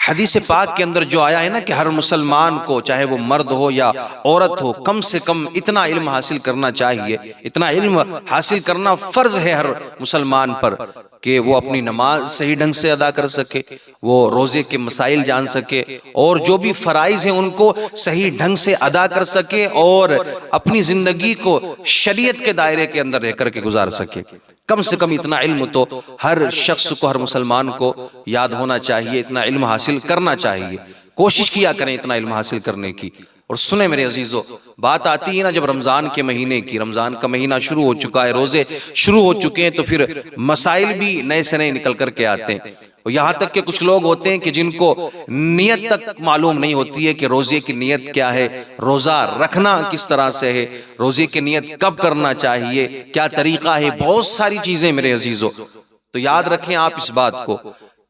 حدیث پاک کے اندر جو آیا ہے نا کہ ہر مسلمان کو چاہے وہ مرد ہو یا عورت ہو کم سے کم اتنا علم حاصل کرنا چاہیے، اتنا علم حاصل کرنا فرض ہے ہر مسلمان پر کہ وہ اپنی نماز صحیح ڈھنگ سے ادا کر سکے، وہ روزے کے مسائل جان سکے، اور جو بھی فرائض ہیں ان کو صحیح ڈھنگ سے ادا کر سکے، اور اپنی زندگی کو شریعت کے دائرے کے اندر رہ کر کے گزار سکے۔ کم سے کم اتنا علم تو ہر شخص کو، ہر مسلمان کو یاد ہونا چاہیے، اتنا علم حاصل کرنا چاہیے۔ کوشش کیا کریں اتنا علم حاصل کرنے کی۔ اور سنیں میرے عزیزو، بات آتی ہے نا جب رمضان کے مہینے کی، رمضان کا مہینہ شروع ہو چکا ہے، روزے شروع ہو چکے ہیں، تو پھر مسائل بھی نئے سے نئے نکل کر کے آتے ہیں۔ یہاں تک کہ کچھ لوگ ہوتے ہیں کہ جن کو نیت تک معلوم نہیں ہوتی ہے کہ روزے کی نیت کیا ہے، روزہ رکھنا کس طرح سے ہے، روزے کی نیت کب کرنا چاہیے، کیا طریقہ ہے، بہت ساری چیزیں میرے عزیزو۔ تو یاد رکھیں آپ اس بات کو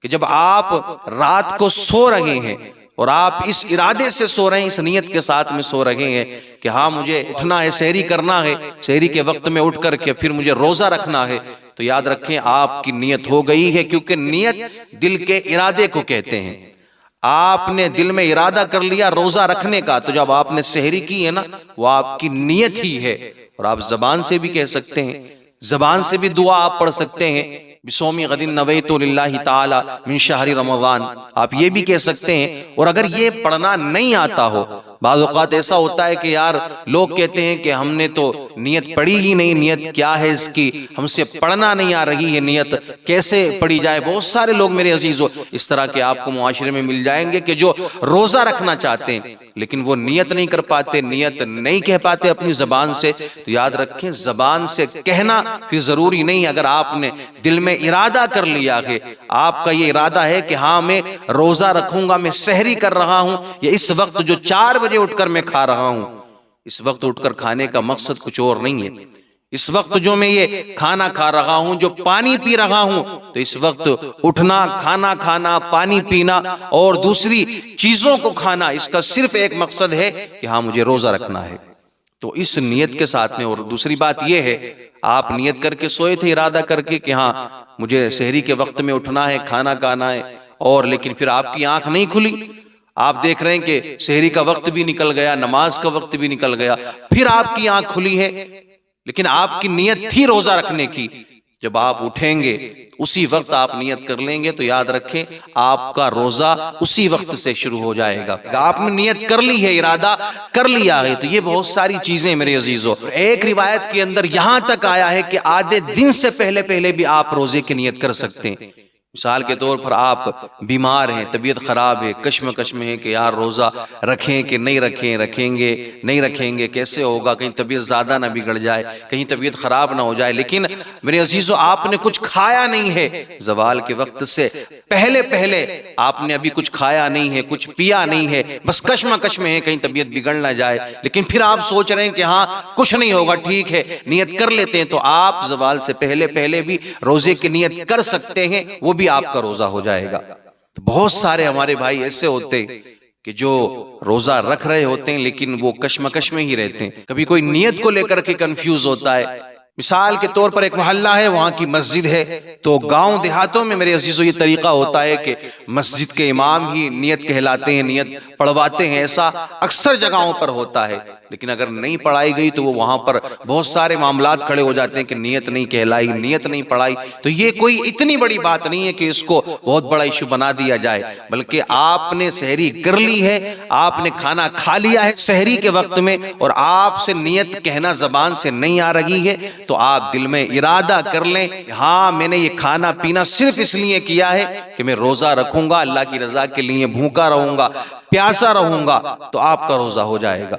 کہ جب آپ رات کو سو رہے ہیں اور آپ اس ارادے سے سو رہے ہیں، اس نیت کے ساتھ میں سو رہے ہیں کہ ہاں مجھے اٹھنا ہے، سحری کرنا ہے، سحری کے وقت میں اٹھ کر کے پھر مجھے روزہ رکھنا ہے، تو یاد رکھیں آپ کی نیت ہو گئی ہے، کیونکہ نیت دل کے ارادے کو کہتے ہیں۔ آپ نے دل میں ارادہ کر لیا روزہ رکھنے کا، تو جب آپ نے سحری کی ہے نا، وہ آپ کی نیت ہی ہے۔ اور آپ زبان سے بھی کہہ سکتے ہیں، زبان سے بھی دعا آپ پڑھ سکتے ہیں، بِصَوْمِ غَدٍ نَوَيْتُ لِلَّهِ تَعَالَى مِنْ شَهْرِ رمضان، آپ یہ بھی کہہ سکتے ہیں۔ اور اگر یہ پڑھنا نہیں آتا ہو، بعض اوقات ایسا ہوتا ہے کہ یار لوگ کہتے ہیں کہ ہم نے تو نیت پڑھی ہی نہیں، نیت کیا ہے اس کی، ہم سے پڑھنا نہیں آ رہی ہے، نیت کیسے پڑھی جائے۔ بہت سارے لوگ میرے عزیزو اس طرح کے آپ کو معاشرے میں مل جائیں گے کہ جو روزہ رکھنا چاہتے ہیں لیکن وہ نیت نہیں کر پاتے، نیت نہیں کہہ پاتے اپنی زبان سے۔ تو یاد رکھیں زبان سے کہنا پھر ضروری نہیں، اگر آپ نے دل میں ارادہ کر لیا کہ آپ کا یہ ارادہ ہے کہ ہاں میں روزہ رکھوں گا، میں سحری کر رہا ہوں، یا اس وقت جو 4 بجے اٹھ کر میں کھا رہا ہوں، اس وقت اٹھ کر کھانے کا مقصد کچھ اور نہیں ہے۔ اس وقت جو میں یہ کھانا کھا رہا ہوں، جو پانی پی رہا ہوں، تو اس وقت اٹھنا، کھانا کھانا، پانی پینا اور دوسری چیزوں کو کھانا، اس کا صرف ایک مقصد ہے کہ ہاں مجھے روزہ رکھنا ہے۔ تو اس نیت کے ساتھ میں، اور دوسری بات یہ ہے آپ نیت کر کے سوئے تھے ارادہ کر کے کہ ہاں مجھے سحری کے وقت میں اٹھنا ہے، کھانا کھانا ہے، اور لیکن پھر آپ کی آنکھ نہیں کھلی، آپ دیکھ رہے ہیں کہ سحری کا وقت بھی نکل گیا، نماز کا وقت بھی نکل گیا، پھر آپ کی آنکھ کھلی ہے، لیکن آپ کی نیت تھی روزہ رکھنے کی۔ جب آپ اٹھیں گے اسی وقت آپ نیت کر لیں گے تو یاد رکھیں آپ کا روزہ اسی وقت سے شروع ہو جائے گا۔ آپ نے نیت کر لی ہے، ارادہ کر لیا ہے، تو یہ بہت ساری چیزیں میرے عزیزو۔ ایک روایت کے اندر یہاں تک آیا ہے کہ آدھے دن سے پہلے بھی آپ روزے کی نیت کر سکتے ہیں۔ مثال کے طور پر آپ بیمار ہیں، طبیعت خراب ہے، کشمکش میں ہے کہ یار روزہ رکھیں کہ نہیں رکھیں، رکھیں گے نہیں رکھیں گے، کیسے ہوگا، کہیں طبیعت زیادہ نہ بگڑ جائے، کہیں طبیعت خراب نہ ہو جائے۔ لیکن میرے عزیزو آپ نے کچھ کھایا نہیں ہے، زوال کے وقت سے پہلے آپ نے ابھی کچھ کھایا نہیں ہے، کچھ پیا نہیں ہے، بس کشمکش میں ہے کہیں طبیعت بگڑ نہ جائے، لیکن پھر آپ سوچ رہے ہیں کہ ہاں کچھ نہیں ہوگا، ٹھیک ہے نیت کر لیتے ہیں، تو آپ زوال سے پہلے بھی روزے کی نیت کر سکتے ہیں، وہ بھی آپ کا روزہ ہو جائے گا۔ تو بہت سارے ہمارے بھائی ایسے ہوتے ہیں کہ جو روزہ رکھ رہے ہوتے ہیں لیکن وہ کشمکش میں ہی رہتے ہیں، کبھی کوئی نیت کو لے کر کے کنفیوز ہوتا ہے۔ مثال کے طور پر ایک محلہ ہے، وہاں کی مسجد ہے، تو گاؤں دیہاتوں میں میرے عزیزو یہ طریقہ ہوتا ہے کہ مسجد کے امام ہی نیت کہلاتے ہیں، نیت پڑھواتے ہیں، ایسا اکثر جگہوں پر ہوتا ہے۔ لیکن اگر نہیں پڑھائی گئی تو وہ وہاں پر بہت سارے معاملات کھڑے ہو جاتے ہیں کہ نیت نہیں کہلائی، نیت نہیں پڑھائی۔ تو یہ کوئی اتنی بڑی بات نہیں ہے کہ اس کو بہت بڑا ایشو بنا دیا جائے، بلکہ آپ نے سحری کر لی ہے، آپ نے کھانا کھا لیا ہے سحری کے وقت میں، اور آپ سے نیت کہنا زبان سے نہیں آ رہی ہے، تو آپ دل میں ارادہ کر لیں ہاں میں نے یہ کھانا پینا صرف اس لیے کیا ہے کہ میں روزہ رکھوں گا، اللہ کی رضا کے لیے بھوکا رہوں گا، پیاسا رہوں گا، تو آپ کا روزہ ہو جائے گا۔